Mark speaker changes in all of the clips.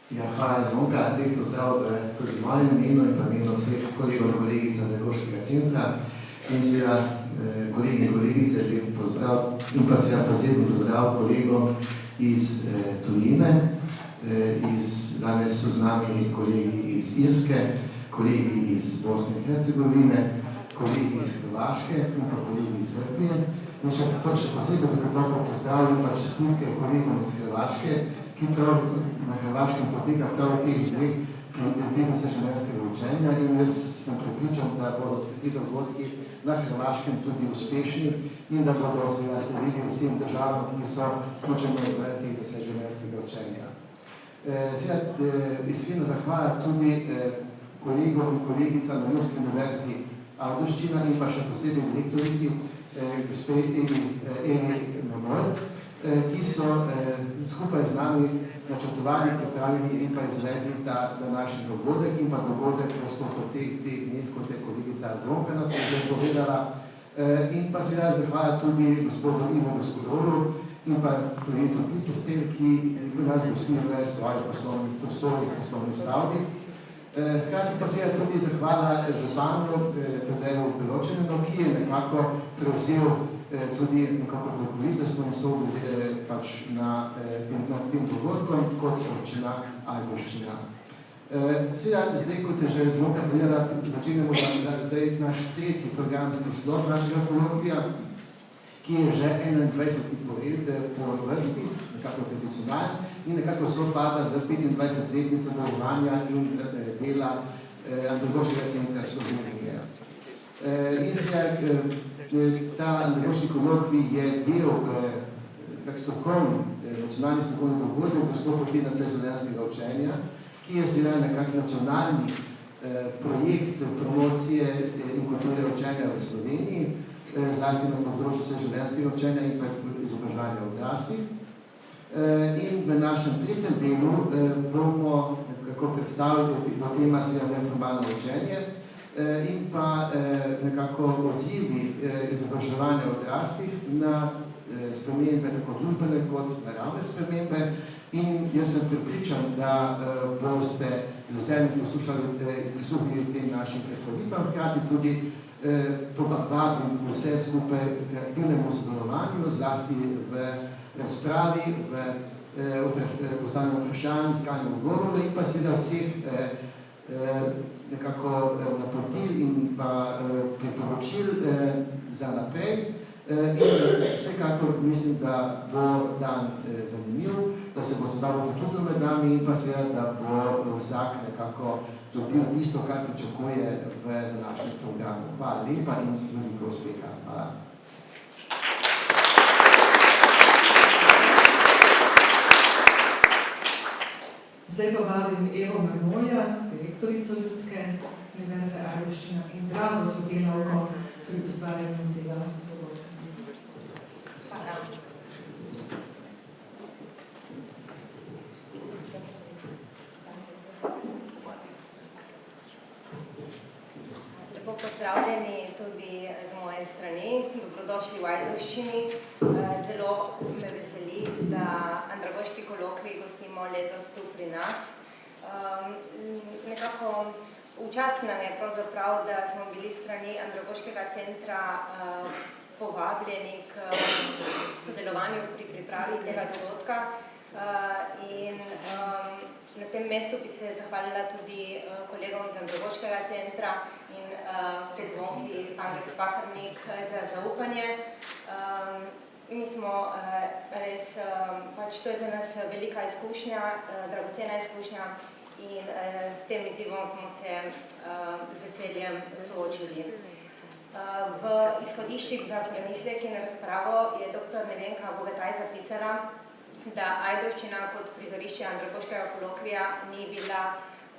Speaker 1: Ja, hvala Zvonka, lep pozdrav tudi v mojem imenu in pa imenu vseh kolegov in kolegic Andragoškega centra in seveda kolegi in kolegice, lep pozdrav in pa seveda posebno pozdrav kolegom iz tujine. Danes so z nami kolegi iz Irske, kolegi iz Bosne in Hercegovine, kolegi iz Hrvaške in pa kolegi iz Srbije. In še posebej tako pozdravljam pa čestitke kolegom iz Hrvaške, ki prav na Hrvaškem poteka prav teh dneh tega vseživljenjskega učenja in jaz sem prepričan, da bodo ti dogodki na Hrvaškem tudi uspešni in da bodo sledili vsem državam, ki so vključene v teh vseživljenjskega učenja. Iskrena zahvala tudi kolegom in kolegicam na Ljubljanski univerzi Ajdovščina in pa še posebej direktorici gospe Evi Momol, ki so skupaj z nami načrtovali, pripravili in pa izvedli ta današnji dogodek in pa dogodek v teh dneh, kot je kolegica Zvonka nam že povedala. In pa seveda zahvala tudi gospodu Ivo Gospodoru in pa projektu Pitostel, ki nas gostili v svojih poslovnih stavbi. Hkrati pa seveda tudi zahvala županu Tadeju Beločenemu, ki je nekako prevzel tudi nekako voditeljstvo in so pač na tem dogodkom kot občina Ajdovščina. Seveda, zdaj, kot je že Zvonka povedala, začenjamo zdaj naš tretji programski slot našega kolokvija, ki je že 21. po vrsti, nekako tradicionalno, in nekako sopada v 25-letnico delovanja in dela Andragoškega centra Slovenije. In seveda, ta Andragoški kolokvij je del nacionalni strokovni dogodek v sklopu tedna vseživljenjskega učenja, ki je seveda nekak nacionalni projekt promocije in kulture učenja v Sloveniji, zlasti na področju vseživljenjskega učenja in pa izobraževanja odraslih. In v našem tretjem delu bomo nekako predstavili tema seveda neformalno učenje in pa nekako odzivi izobraževanja odraslih na spremembe, tako družbene kot naravne spremembe. In jaz sem prepričan, da boste z veseljem prisluhnili tem našim predstavitvam, hkrati tudi povabim vse skupaj k aktivnemu sodelovanju, zlasti v razpravi, v postavljanju vprašanj, iskanju odgovorov in pa seveda vseh nekako napotil in pa priporočil za naprej. In vsekakor mislim, da bo dan zanimiv, da se bo dobro počutil med nami in pa seveda, da bo vsak nekako dobil tisto, kar pričakuje v današnjem programu. Hvala lepa in veliko uspeha. Hvala.
Speaker 2: Zdaj pa vabim Evo Marmolja, direktorico Ljudske univerze Ajdovščina in drago sodelavko pri ustvarjanju tega dogodka.
Speaker 3: Hvala. Lepo pozdravljeni tudi z moje strani, dobrodošli v Ajdovščini. Zelo me veseli, da Andragoški kolokvij gostimo letos tu pri nas. Nekako v čast nam je pravzaprav, da smo bili strani Andragoškega centra povabljeni k sodelovanju pri pripravi tega dogodka. In na tem mestu bi se zahvalila tudi kolegom iz Andragoškega centra in spet Zvonki Angerc-Pahernik za zaupanje. Mi smo res, pač to je za nas velika izkušnja, dragocena izkušnja in s tem izzivom smo se z veseljem soočili. V izhodiščih za premislek in razpravo je dr. Nevenka Bogataj zapisala, da Ajdovščina kot prizorišče Andragoškega kolokvija ni bila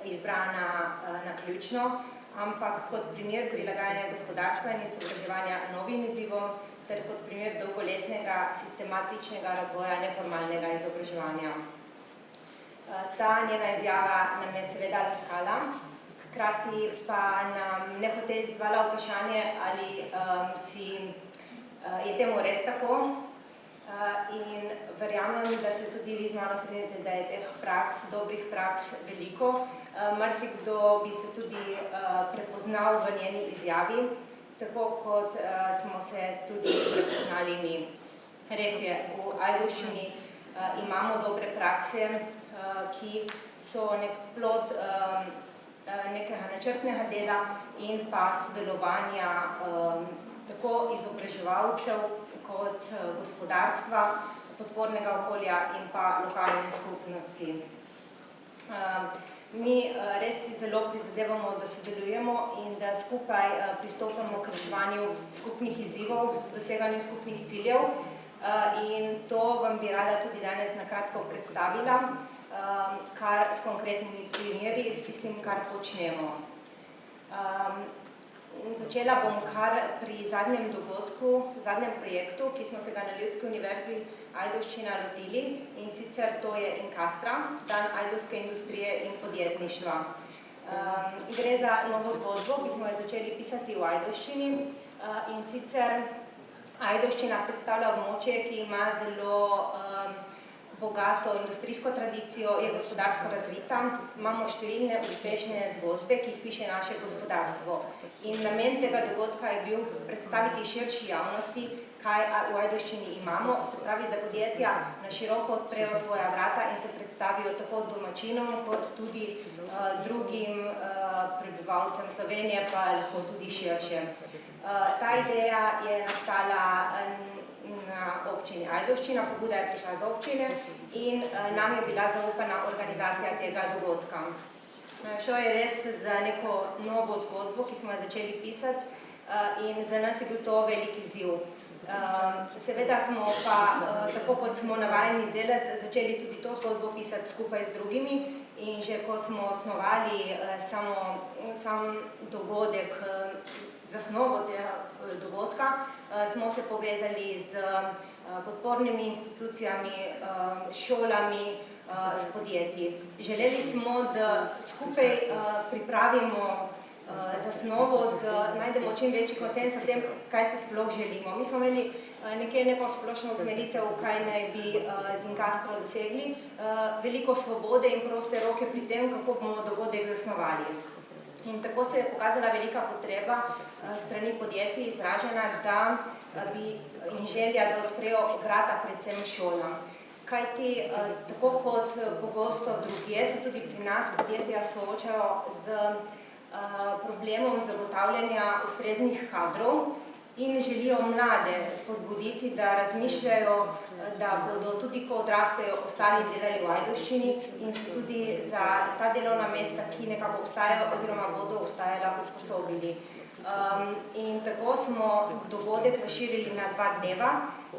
Speaker 3: izbrana naključno, ampak kot primer prilagajanja gospodarstva in izobraževanja novim izzivom ter kot primer dolgoletnega sistematičnega razvoja neformalnega izobraževanja. Ta njena izjava nam je seveda laskala, hkrati pa nam nehote izzvala vprašanje, ali je temu res tako. in verjamem, da se tudi vi z mano strinjate, da je teh praks, dobrih praks veliko. Marsikdo bi se tudi prepoznal v njeni izjavi, tako kot smo se tudi prepoznali mi. Res je, v Ajdovščini imamo dobre prakse, ki so nek plod nekega načrtnega dela in pa sodelovanja tako izobraževalcev kot gospodarstva, podpornega okolja in pa lokalne skupnosti. Mi res si zelo prizadevamo, da sodelujemo in da skupaj pristopamo k reševanju skupnih izzivov, doseganju skupnih ciljev in to vam bi rada tudi danes na kratko predstavila, kar s konkretnimi primeri, s tistim, kar počnemo. Začela bom kar pri zadnjem dogodku, zadnjem projektu, ki smo se ga na Ljudski univerzi Ajdovščina lotili, in sicer to je Inkastra, dan ajdovske industrije in podjetništva. Gre za novo zgodbo, ki smo jo začeli pisati v Ajdovščini, in sicer Ajdovščina predstavlja območje, ki ima zelo bogato industrijsko tradicijo, je gospodarsko razvita, imamo številne uspešne zgodbe, ki jih piše naše gospodarstvo. In namen tega dogodka je bil predstaviti širši javnosti, kaj v Ajdovščini imamo, se pravi, da podjetja na široko odprejo svoja vrata in se predstavijo tako domačinom, kot tudi drugim prebivalcem Slovenije, pa lahko tudi širše. Ta ideja je nastala na občini Ajdovščina, pobuda je prišla z občine in nam je bila zaupana organizacija tega dogodka. Šlo je res za neko novo zgodbo, ki smo jo začeli pisati in za nas je bil to velik izziv. Seveda smo pa, tako kot smo navajeni delati, začeli tudi to zgodbo pisati skupaj z drugimi in že ko smo osnovali sam dogodek, zasnovo tega dogodka, smo se povezali z podpornimi institucijami, šolami, s podjetji. Želeli smo, da skupaj pripravimo zasnovo, da najdemo čim večji konsenz o tem, kaj se sploh želimo. Mi smo imeli nekje neko splošno usmeritev, kaj naj bi z Inkastro dosegli, veliko svobode in proste roke pri tem, kako bomo dogodek zasnovali. In tako se je pokazala velika potreba strani podjetij izražena, da bi in želja, da odprejo vrata predvsem šolam. Kajti, tako kot pogosto drugje, se tudi pri nas podjetja soočajo z problemom zagotavljanja ustreznih kadrov in želijo mlade spodbuditi, da razmišljajo, da bodo tudi, ko odrastejo, ostali delali v Ajdovščini in se tudi za ta delovna mesta, ki nekako obstajajo oziroma bodo obstajala, usposobili. In tako smo dogodek razširili na 2 dneva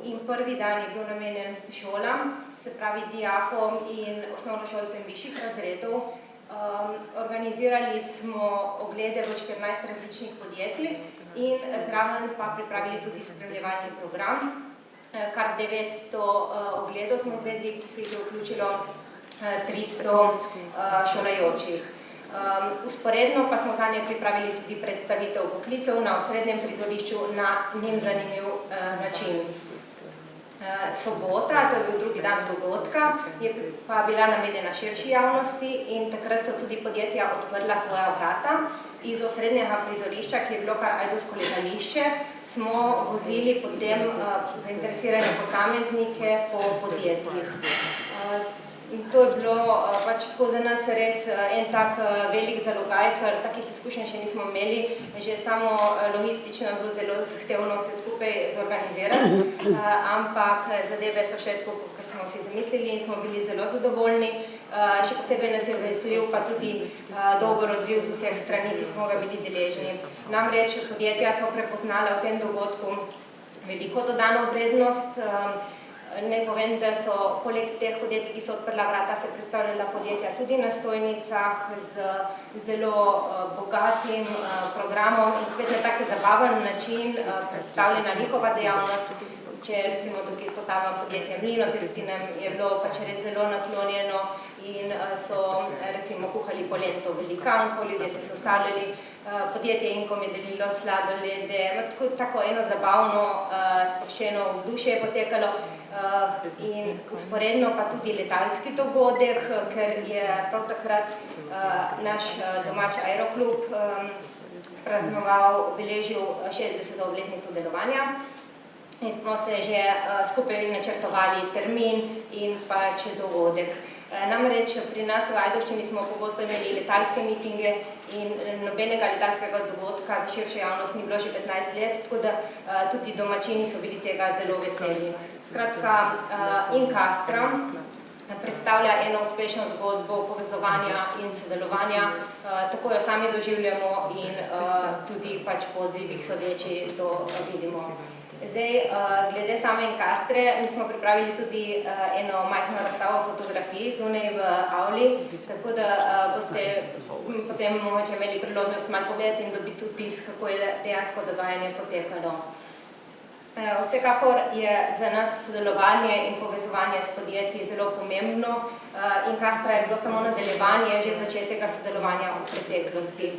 Speaker 3: in prvi dan je bil namenjen šolam, se pravi dijakom in osnovnošolcem višjih razredov. Organizirali smo oglede v 14 različnih podjetij in zraven pa pripravili tudi spremljevalni program. Kar 900 ogledov smo izvedli, ki se jih je vključilo 300 šolajočih. Usporedno pa smo zanje pripravili tudi predstavitev poklicev na osrednjem prizorišču na njim zanimiv način. Sobota, to je bil drugi dan dogodka, je pa bila namenjena širši javnosti in takrat so tudi podjetja odprla svoja vrata. Iz osrednjega prizorišča, ki je bilo kar ajdovsko letališče, smo vozili potem zainteresirane posameznike po podjetjih. To je bilo pač tako za nas res en tak velik zalogaj, ker takih izkušenj še nismo imeli, že samo logistično je bilo zelo zahtevno vse skupaj zorganizirati, ampak zadeve so še tako, kot smo si zamislili in smo bili zelo zadovoljni. Še posebej nas je veselil pa tudi dober odziv z vseh strani, ki smo ga bili deležni. Namreč podjetja so prepoznala v tem dogodku veliko dodano vrednost. Naj povem, da so poleg teh podjetij, ki so odprla vrata, se predstavljala podjetja tudi na stojnicah z zelo bogatim programom in spet na tak zabaven način predstavljena njihova dejavnost. Če recimo tukaj izpostavljam podjetje Mlinotest, ki nam je bilo pač res zelo naklonjeno in so recimo kuhali polento velikanko, ljudje se so stavljali, podjetje Inkom je delilo sladolede, tako eno zabavno, sproščeno vzdušje je potekalo. in usporedno pa tudi letalski dogodek, ker je prav takrat naš domač aeroklub praznoval, obeležil 60. obletnico delovanja. In smo se že skupaj načrtovali termin in pač dogodek. Namreč pri nas v Ajdovščini smo pogosto imeli letalske mitinge in nobenega letalskega dogodka za širšo javnost ni bilo že 15 let, tako da tudi domačini so bili tega zelo veseli. Skratka, Incastra predstavlja eno uspešno zgodbo povezovanja in sodelovanja, tako jo sami doživljamo in tudi pač po odzivih sodeči to vidimo. Zdaj, glede same Incastre, mi smo pripravili tudi eno majhno razstavo fotografij zunaj v avli, tako da boste potem mogoče imeli priložnost malo pogledati in dobiti vtis, kako je dejansko dogajanje potekalo. Vsekakor je za nas sodelovanje in povezovanje s podjetji zelo pomembno. Incastra je bilo samo nadaljevanje že začetega sodelovanja v preteklosti.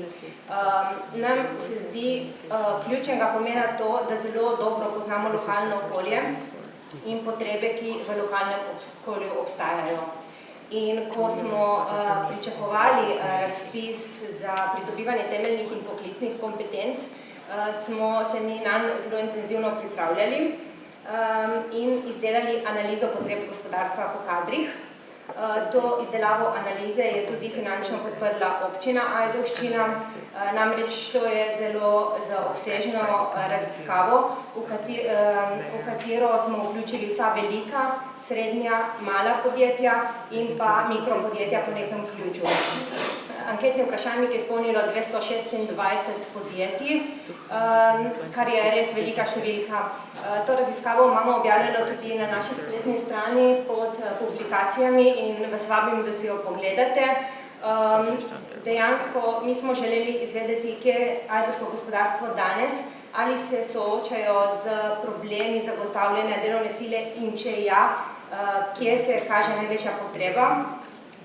Speaker 3: Nam se zdi ključnega pomena to, da zelo dobro poznamo lokalno okolje in potrebe, ki v lokalnem okolju obstajajo. In ko smo pričakovali razpis za pridobivanje temeljnih in poklicnih kompetenc, smo se mi nanj zelo intenzivno pripravljali in izdelali analizo potreb gospodarstva po kadrih. To izdelavo analize je tudi finančno podprla občina Ajdovščina, namreč šlo je zelo za obsežno raziskavo, v katero smo vključili vsa velika, srednja, mala podjetja in pa mikropodjetja po nekem ključu. Anketni vprašalnik je izpolnilo 226 podjetij, kar je res velika številka. To raziskavo imamo objavljeno tudi na naši spletni strani pod publikacijami in vas vabim, da si jo pogledate. Dejansko mi smo želeli izvedeti, kje je ajdovsko gospodarstvo danes, ali se soočajo z problemi zagotavljanja delovne sile in če ja, kje se kaže največja potreba.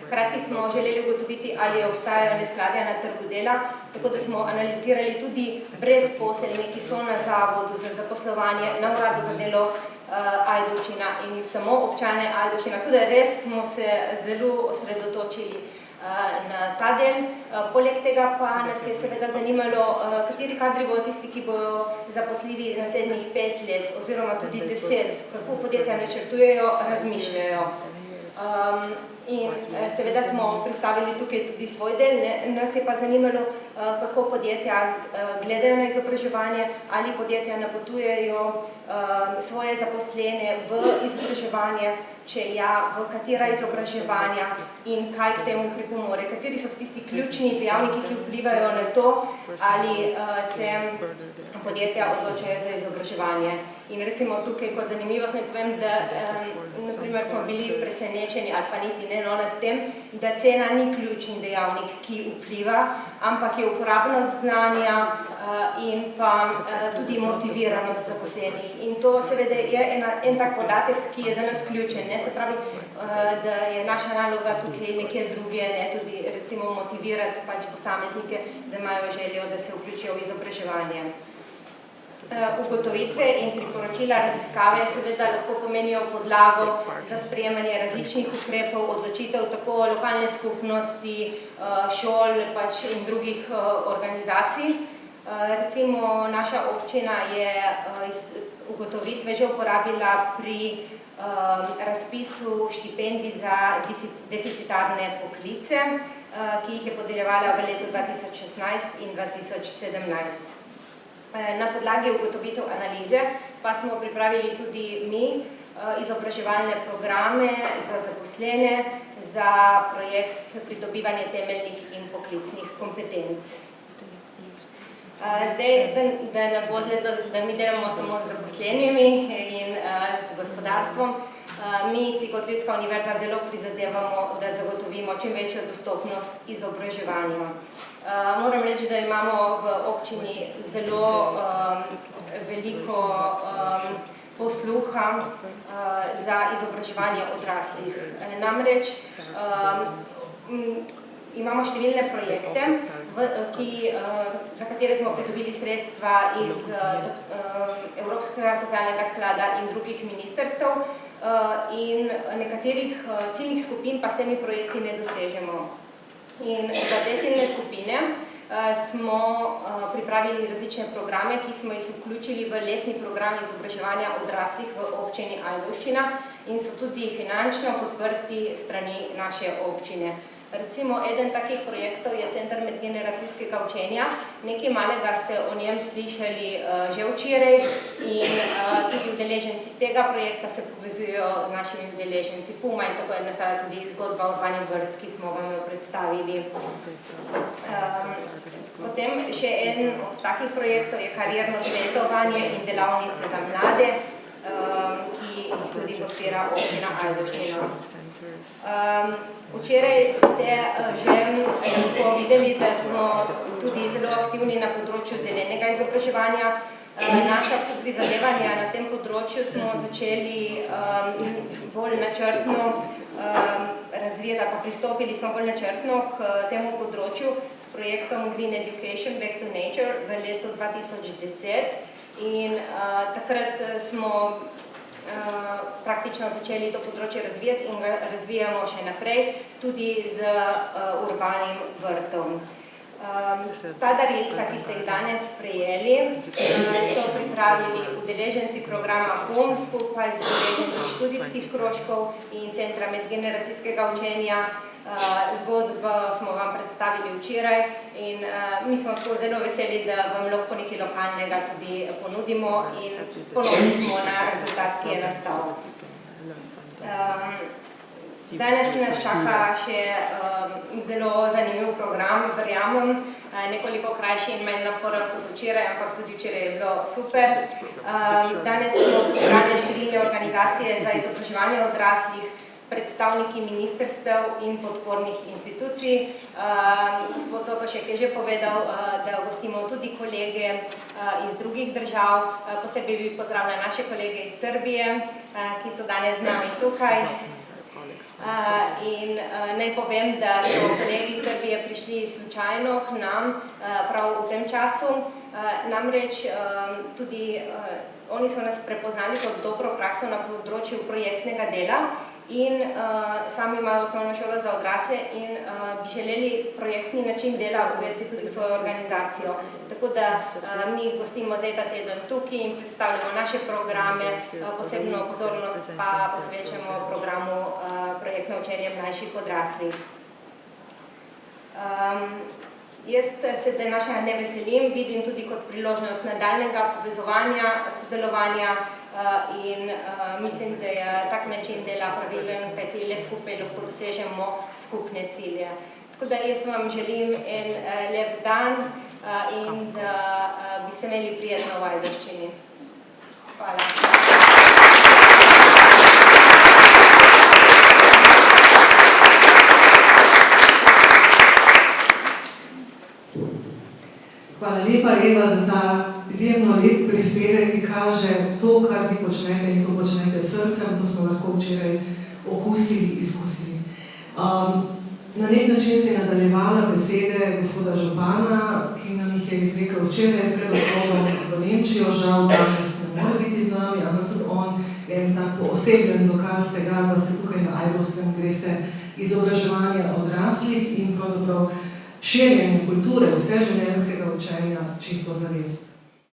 Speaker 3: Hkrati smo želeli ugotoviti, ali obstajajo neskladja na trgu dela, tako da smo analizirali tudi brezposelne, ki so na zavodu za zaposlovanje, na uradu za delo Ajdovščina in samo občane Ajdovščina. Tako da res smo se zelo osredotočili na ta del. Poleg tega pa nas je seveda zanimalo, kateri kadri bodo tisti, ki bodo zaposljivi naslednjih 5 let oziroma tudi 10, kako podjetja načrtujejo, razmišljajo. In seveda smo pristavili tukaj tudi svoj del, nas je pa zanimalo, kako podjetja gledajo na izobraževanje, ali podjetja napotujejo svoje zaposlene v izobraževanje, če ja, v katera izobraževanja in kaj k temu pripomore, kateri so tisti ključni dejavniki, ki vplivajo na to, ali se podjetja odločajo za izobraževanje. In recimo tukaj kot zanimivost ne povem, da naprimer smo bili presenečeni ali pa niti ne nad tem, da cena ni ključni dejavnik, ki vpliva, ampak je uporabnost znanja in pa tudi motiviranost zaposlenih. In to seveda je en tak podatek, ki je za nas ključen. Se pravi, da je naša naloga tukaj nekje druge, ne tudi recimo motivirati pač posameznike, da imajo željo, da se vključijo v izobraževanje. Ugotovitve in priporočila raziskave seveda lahko pomenijo podlago za sprejemanje različnih ukrepov, odločitev tako lokalne skupnosti, šol pač in drugih organizacij. Recimo naša občina je ugotovitve že uporabila pri razpisu štipendij za deficitarne poklice, ki jih je podeljevala v letu 2016 in 2017. Na podlagi ugotovitev analize pa smo pripravili tudi mi izobraževalne programe za zaposlene za projekt pridobivanja temeljnih in poklicnih kompetenc. Zdaj, da ne bo zgleda, da mi delamo samo z zaposlenimi in z gospodarstvom, mi si kot Ljudska univerza zelo prizadevamo, da zagotovimo čim večjo dostopnost izobraževanja. Moram reči, da imamo v občini zelo veliko posluha za izobraževanje odraslih. Namreč imamo številne projekte, za katere smo pridobili sredstva iz Evropskega socialnega sklada in drugih ministrstev. in nekaterih ciljnih skupin pa s temi projekti ne dosežemo. In za te ciljne skupine smo pripravili različne programe, ki smo jih vključili v letni program izobraževanja odraslih v občini Ajdovščina in so tudi finančno podprti strani naše občine. Recimo, eden takih projektov je Center medgeneracijskega učenja. Nekaj malega ste o njem slišali že včeraj in tudi udeleženci tega projekta se povezujejo z našimi udeleženci PUM-a in tako je nastala tudi zgodba Urbani vrt, ki smo vam jo predstavili. Potem še en od takih projektov je karierno svetovanje in delavnice za mlade, ki jih tudi podpira občina Ajdovščina. Včeraj ste že lahko videli, da smo tudi zelo aktivni na področju zelenega izobraževanja. Naša prizadevanja na tem področju smo začeli bolj načrtno razvijati, pa pristopili smo bolj načrtno k temu področju s projektom Green Education Back to Nature v letu 2010 in takrat smo praktično začeli to področje razvijati in ga razvijamo še naprej tudi z urbanim vrtom. Ta darilca, ki ste jih danes prejeli, so pripravili udeleženci programa PUM skupaj z udeleženci študijskih krožkov in Centra medgeneracijskega učenja. Zgodbo smo vam predstavili včeraj in mi smo zelo veseli, da vam lahko nekaj lokalnega tudi ponudimo in ponosni smo na rezultat, ki je nastal. Danes nas čaka še zelo zanimiv program, verjamem, nekoliko krajši in manj naporen kot včeraj, ampak tudi včeraj je bilo super. Danes smo pozvali številne organizacije za izobraževanje odraslih, predstavniki ministrstev in podpornih institucij. Gospod Sotošek je že povedal, da gostimo tudi kolege iz drugih držav. Posebej bi pozdravila naše kolege iz Srbije, ki so danes z nami tukaj. In naj povem, da so kolegi iz Srbije prišli slučajno k nam prav v tem času. Namreč tudi oni so nas prepoznali kot dobro prakso na področju projektnega dela in sami imajo osnovno šolo za odrasle in bi želeli projektni način dela uvesti tudi v svojo organizacijo. Tako da mi gostimo zdaj ta teden tukaj in predstavljamo naše programe, posebno pozornost pa posvečamo programu projektno učenje mlajših odraslih. Jaz se današnjega dne veselim, vidim tudi kot priložnost nadaljnjega povezovanja, sodelovanja in mislim, da je tak način dela pravilen, kajti le skupaj lahko dosežemo skupne cilje. Tako da jaz vam želim en lep dan in da bi se imeli prijetno v Ajdovščini. Hvala.
Speaker 2: Hvala lepa, Eva, za ta izjemno lep prispevek, ki kaže to, kar vi počnete in to počnete srcem, to smo lahko včeraj okusili, izkusili. Na nek način se je nadaljevala besede gospoda župana, ki nam jih je izrekel včeraj pred odhodom v Nemčijo, žal danes ne more biti z nami, ampak tudi on je en tako oseben dokaz tega, da se tukaj na Ajdovskem greste izobraževanja odraslih in pravzaprav širjenju kulture vseživljenjskega učenja čisto zares.